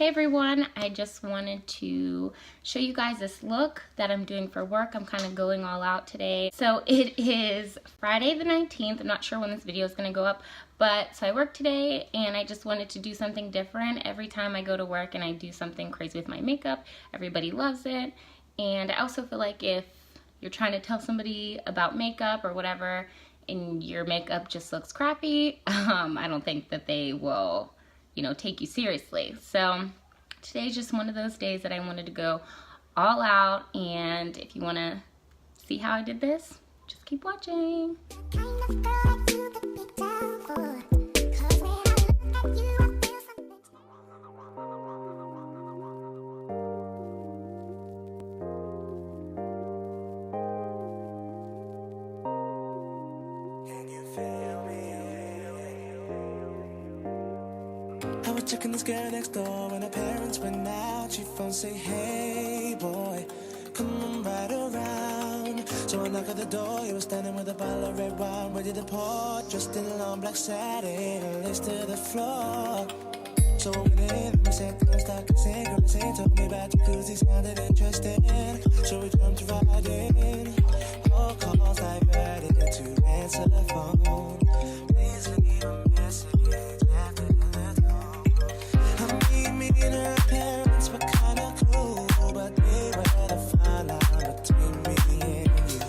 Hey everyone, I just wanted to show you guys this look that I'm doing for work. I'm kind of going all out today. So it is Friday the 19th. I'm not sure when this video is going to go up, but so I work today and I just wanted to do something different. Every time I go to work and I do something crazy with my makeup, everybody loves it. And I also feel like if you're trying to tell somebody about makeup or whatever and your makeup just looks crappy, I don't think that they will, take you seriously. So today's just one of those days that I wanted to go all out, and if you want to see how I did this, just keep watching. Checking this girl next door when her parents went out. She phone say, hey boy, come on right around. So I knock at the door, he was standing with a bottle of red wine, ready to pour, dressed in long black satin, lace to the floor. So I went in, we sat down, started saying, girl, this ain't told me about jacuzzi, sounded interesting. So we jumped right in, all calls diverted to answer the phone. Please leave a message after the tone. Me and her parents were kinda cool, but they were the fine line between me and you.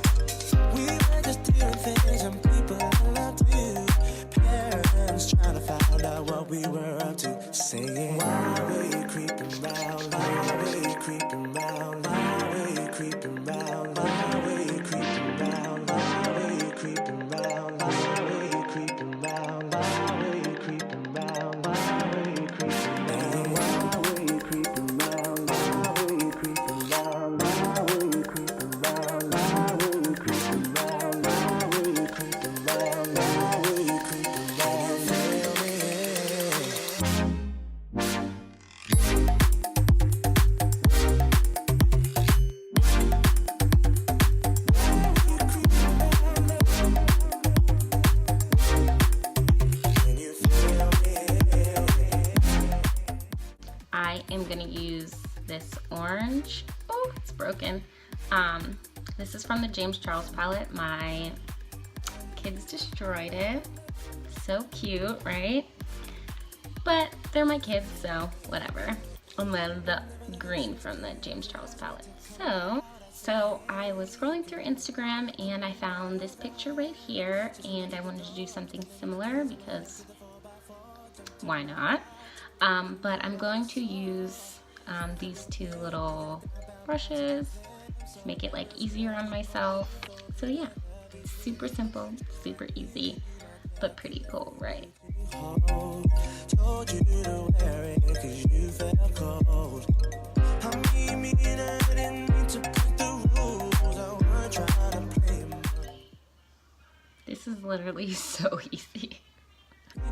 We were just doing things and people loved to. Parents trying to find out what we were up to, saying, why were you creeping round? Why were you creeping round? Why were you creeping round? Why were you creeping round? Why were you creeping round? Why were you creeping round? Why were you creeping round? Why were you creeping round? I am gonna use this orange. Oh, it's broken. This is from the James Charles palette. My kids destroyed it. So cute, right? But they're my kids, so whatever. And then the green from the James Charles palette. So I was scrolling through Instagram and I found this picture right here, and I wanted to do something similar because why not? But I'm going to use these two little brushes to make it like easier on myself. So yeah, super simple, super easy, but pretty cool, right? Told you to wear it 'cause you felt cold. I mean, I didn't mean to break the rules. I wasn't trying to play. This is literally so easy.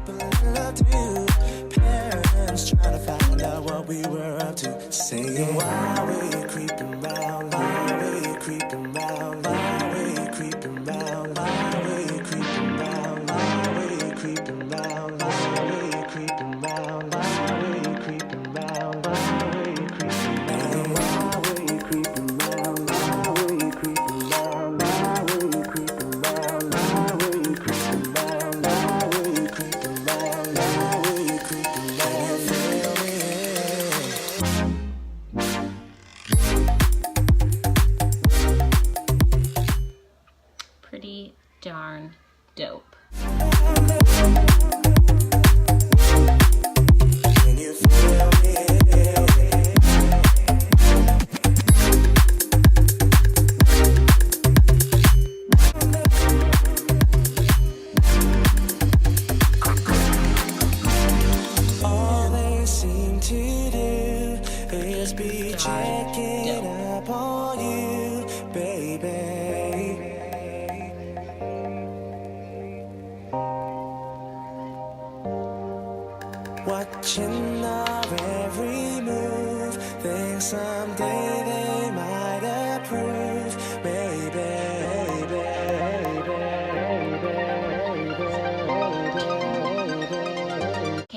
People loved you. Parents trying to find out what we were up to, saying, why were you creeping round? Why were you creeping round? Why were you creeping round? Why were you creeping round? Why were you creeping round? Why were you creeping round? Why were you creeping round? Why were you creeping round? Why were you creeping round? Why were you creeping round? Why were you creeping round? Why were you creeping round? Why were you creeping round? Why were you creeping round? Pretty darn dope. Can you feel me? All they seem to do is be checking up on you, baby. Watching our every move, think someday they might approve, baby.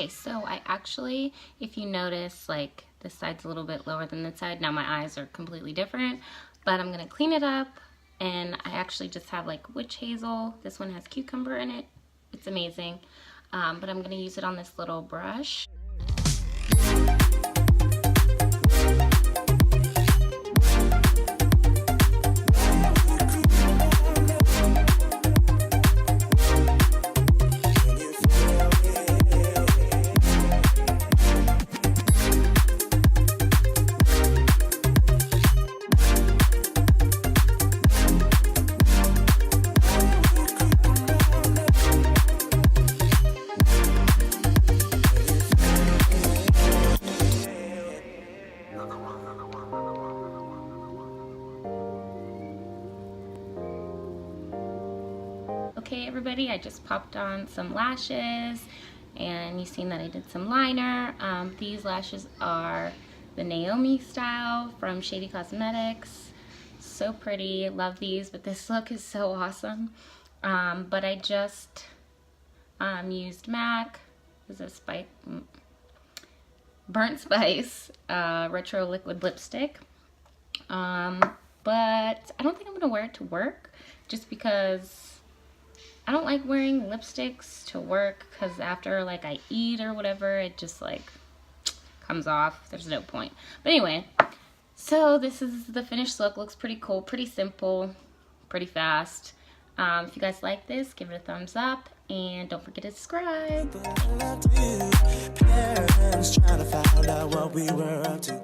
Okay, so I actually, if you notice, like this side's a little bit lower than this side. Now my eyes are completely different, but I'm gonna clean it up, and I actually just have like witch hazel. This one has cucumber in it. It's amazing. But I'm gonna use it on this little brush. Okay, everybody, I just popped on some lashes, and you've seen that I did some liner. These lashes are the Naomi style from Shady Cosmetics. So pretty, love these, but this look is so awesome. But I just used MAC, this is a Burnt Spice Retro Liquid Lipstick. But I don't think I'm gonna wear it to work, just because I don't like wearing lipsticks to work, because after like I eat or whatever, it just like comes off. There's no point. But anyway, so this is the finished look. Looks pretty cool, pretty simple, pretty fast. If you guys like this, give it a thumbs up, and don't forget to subscribe. Parents trying to find out what we were up to.